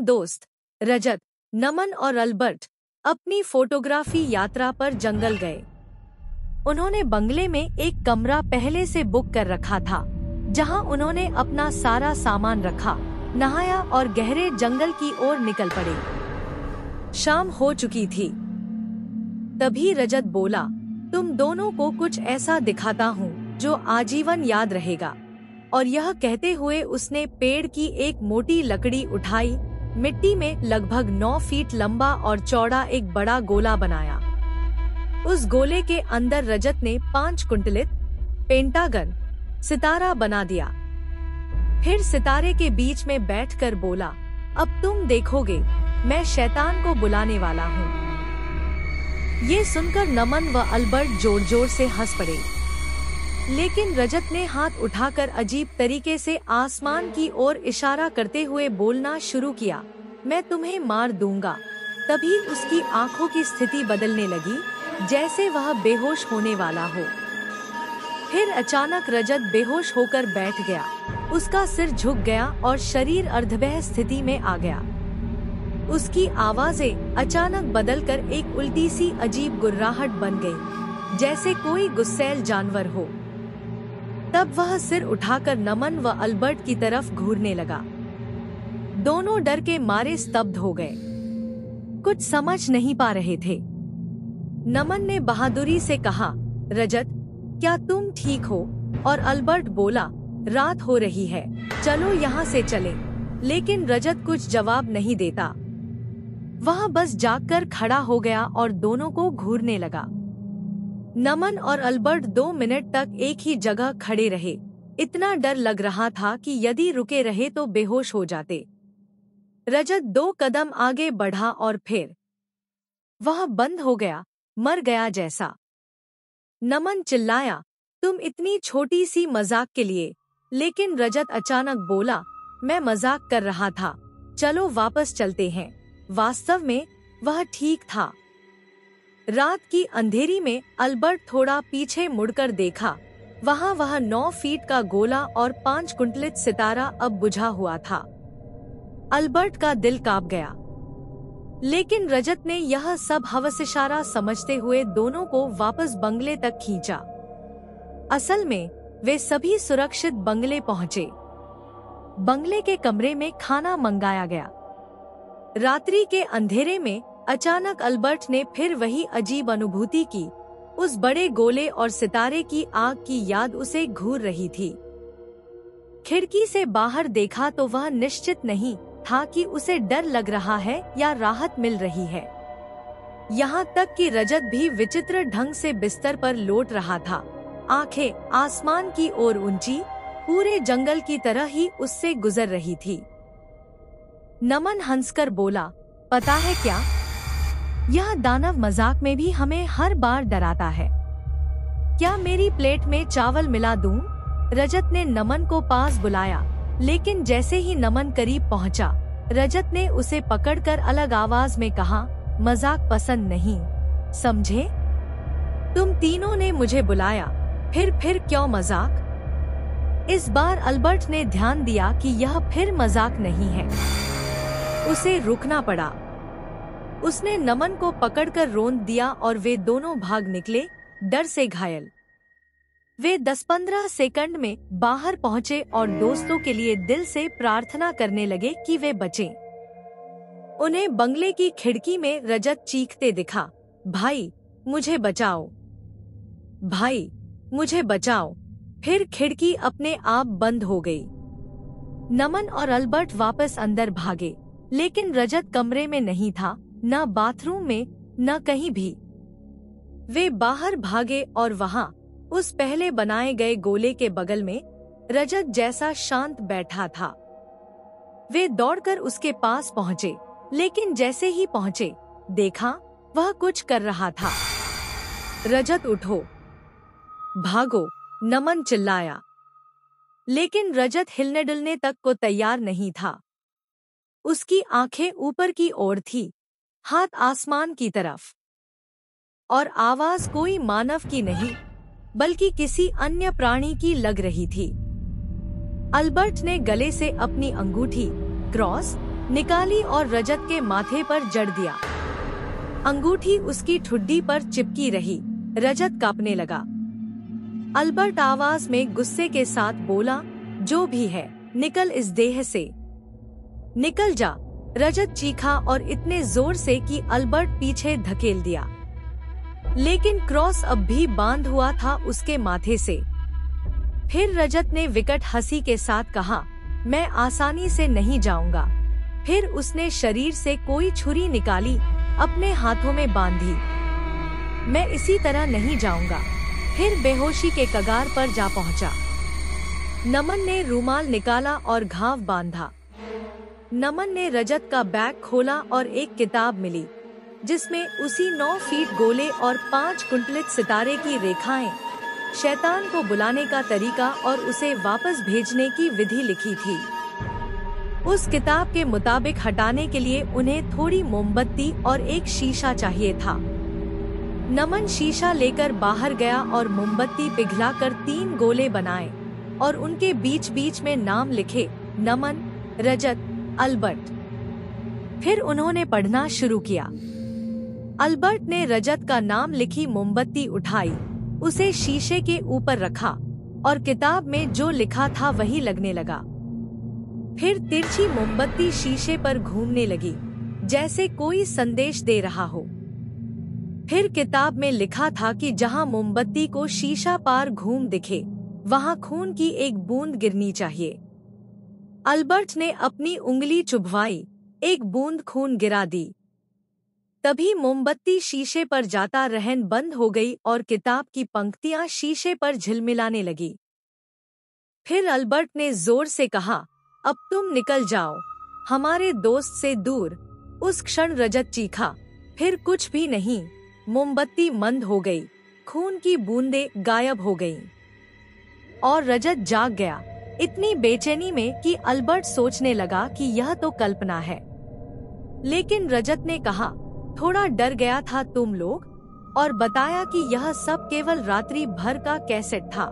दोस्त रजत, नमन और अल्बर्ट अपनी फोटोग्राफी यात्रा पर जंगल गए। उन्होंने बंगले में एक कमरा पहले से बुक कर रखा था, जहां उन्होंने अपना सारा सामान रखा, नहाया और गहरे जंगल की ओर निकल पड़े। शाम हो चुकी थी। तभी रजत बोला, तुम दोनों को कुछ ऐसा दिखाता हूँ जो आजीवन याद रहेगा। और यह कहते हुए उसने पेड़ की एक मोटी लकड़ी उठाई, मिट्टी में लगभग 9 फीट लंबा और चौड़ा एक बड़ा गोला बनाया। उस गोले के अंदर रजत ने 5 कुंडलित पेंटागन सितारा बना दिया। फिर सितारे के बीच में बैठकर बोला, अब तुम देखोगे, मैं शैतान को बुलाने वाला हूँ। ये सुनकर नमन व अल्बर्ट जोर जोर से हंस पड़े। लेकिन रजत ने हाथ उठाकर अजीब तरीके से आसमान की ओर इशारा करते हुए बोलना शुरू किया, मैं तुम्हें मार दूंगा। तभी उसकी आंखों की स्थिति बदलने लगी, जैसे वह बेहोश होने वाला हो। फिर अचानक रजत बेहोश होकर बैठ गया। उसका सिर झुक गया और शरीर अर्धबेह स्थिति में आ गया। उसकी आवाजें अचानक बदलकर एक उल्टी सी अजीब गुर्राहट बन गई, जैसे कोई गुस्सैल जानवर हो। तब वह सिर उठाकर नमन व अल्बर्ट की तरफ घूरने लगा। दोनों डर के मारे स्तब्ध हो गए, कुछ समझ नहीं पा रहे थे। नमन ने बहादुरी से कहा, रजत, क्या तुम ठीक हो? और अल्बर्ट बोला, रात हो रही है, चलो यहाँ से चलें। लेकिन रजत कुछ जवाब नहीं देता। वह बस जागकर खड़ा हो गया और दोनों को घूरने लगा। नमन और अल्बर्ट 2 मिनट तक एक ही जगह खड़े रहे। इतना डर लग रहा था कि यदि रुके रहे तो बेहोश हो जाते। रजत 2 कदम आगे बढ़ा और फिर वह बंद हो गया, मर गया जैसा। नमन चिल्लाया, तुम इतनी छोटी सी मजाक के लिए। लेकिन रजत अचानक बोला, मैं मजाक कर रहा था, चलो वापस चलते हैं। वास्तव में वह ठीक था। रात की अंधेरी में अल्बर्ट थोड़ा पीछे मुड़कर देखा। वहाँ वह 9 फीट का गोला और 5 कुंडलित सितारा अब बुझा हुआ था। अल्बर्ट का दिल कांप गया। लेकिन रजत ने यह सब हवस-इशारा समझते हुए दोनों को वापस बंगले तक खींचा। असल में वे सभी सुरक्षित बंगले पहुँचे। बंगले के कमरे में खाना मंगाया गया। रात्रि के अंधेरे में अचानक अल्बर्ट ने फिर वही अजीब अनुभूति की। उस बड़े गोले और सितारे की आग की याद उसे घूर रही थी। खिड़की से बाहर देखा तो वह निश्चित नहीं था कि उसे डर लग रहा है या राहत मिल रही है। यहाँ तक कि रजत भी विचित्र ढंग से बिस्तर पर लौट रहा था, आंखें आसमान की ओर ऊंची, पूरे जंगल की तरह ही उससे गुजर रही थी। नमन हंसकर बोला, पता है क्या, यह दानव मजाक में भी हमें हर बार डराता है। क्या मेरी प्लेट में चावल मिला दूं? रजत ने नमन को पास बुलाया, लेकिन जैसे ही नमन करीब पहुंचा, रजत ने उसे पकड़कर अलग आवाज में कहा, मजाक पसंद नहीं, समझे? तुम तीनों ने मुझे बुलाया, फिर क्यों मजाक? इस बार अल्बर्ट ने ध्यान दिया कि यह फिर मजाक नहीं है। उसे रुकना पड़ा। उसने नमन को पकड़कर रौंद दिया और वे दोनों भाग निकले, डर से घायल। वे 10-15 सेकंड में बाहर पहुंचे और दोस्तों के लिए दिल से प्रार्थना करने लगे कि वे बचें। उन्हें बंगले की खिड़की में रजत चीखते दिखा, भाई मुझे बचाओ, भाई मुझे बचाओ। फिर खिड़की अपने आप बंद हो गई। नमन और अल्बर्ट वापस अंदर भागे, लेकिन रजत कमरे में नहीं था, न बाथरूम में, न कहीं भी। वे बाहर भागे और वहां उस पहले बनाए गए गोले के बगल में रजत जैसा शांत बैठा था। वे दौड़कर उसके पास पहुंचे, लेकिन जैसे ही पहुंचे, देखा वह कुछ कर रहा था। रजत उठो, भागो, नमन चिल्लाया। लेकिन रजत हिलने डुलने तक को तैयार नहीं था। उसकी आंखें ऊपर की ओर थी, हाथ आसमान की तरफ, और आवाज कोई मानव की नहीं, बल्कि किसी अन्य प्राणी की लग रही थी। अल्बर्ट ने गले से अपनी अंगूठी क्रॉस निकाली और रजत के माथे पर जड़ दिया। अंगूठी उसकी ठुड्डी पर चिपकी रही। रजत कांपने लगा। अल्बर्ट आवाज में गुस्से के साथ बोला, जो भी है, निकल इस देह से, निकल जा। रजत चीखा और इतने जोर से कि अल्बर्ट पीछे धकेल दिया, लेकिन क्रॉस अब भी बांध हुआ था उसके माथे से। फिर रजत ने विकट हंसी के साथ कहा, मैं आसानी से नहीं जाऊंगा। फिर उसने शरीर से कोई छुरी निकाली, अपने हाथों में बांधी। मैं इसी तरह नहीं जाऊंगा। फिर बेहोशी के कगार पर जा पहुंचा। नमन ने रूमाल निकाला और घाव बांधा। नमन ने रजत का बैग खोला और एक किताब मिली, जिसमें उसी 9 फीट गोले और 5 कुंडलित सितारे की रेखाएं, शैतान को बुलाने का तरीका और उसे वापस भेजने की विधि लिखी थी। उस किताब के मुताबिक हटाने के लिए उन्हें थोड़ी मोमबत्ती और एक शीशा चाहिए था। नमन शीशा लेकर बाहर गया और मोमबत्ती पिघलाकर 3 गोले बनाए और उनके बीच बीच में नाम लिखे, नमन, रजत, अल्बर्ट। फिर उन्होंने पढ़ना शुरू किया। अल्बर्ट ने रजत का नाम लिखी मोमबत्ती उठाई, उसे शीशे के ऊपर रखा और किताब में जो लिखा था वही लगने लगा। फिर तिरछी मोमबत्ती शीशे पर घूमने लगी, जैसे कोई संदेश दे रहा हो। फिर किताब में लिखा था कि जहां मोमबत्ती को शीशा पार घूम दिखे, वहां खून की एक बूंद गिरनी चाहिए। अल्बर्ट ने अपनी उंगली चुभवाई, एक बूंद खून गिरा दी। तभी मोमबत्ती शीशे पर जाता रहन बंद हो गई और किताब की पंक्तियां शीशे पर झिलमिलाने लगी। फिर अल्बर्ट ने जोर से कहा, अब तुम निकल जाओ, हमारे दोस्त से दूर। उस क्षण रजत चीखा, फिर कुछ भी नहीं। मोमबत्ती मंद हो गई, खून की बूंदें गायब हो गईं और रजत जाग गया, इतनी बेचैनी में कि अल्बर्ट सोचने लगा कि यह तो कल्पना है। लेकिन रजत ने कहा, थोड़ा डर गया था तुम लोग, और बताया कि यह सब केवल रात्रि भर का कैसेट था।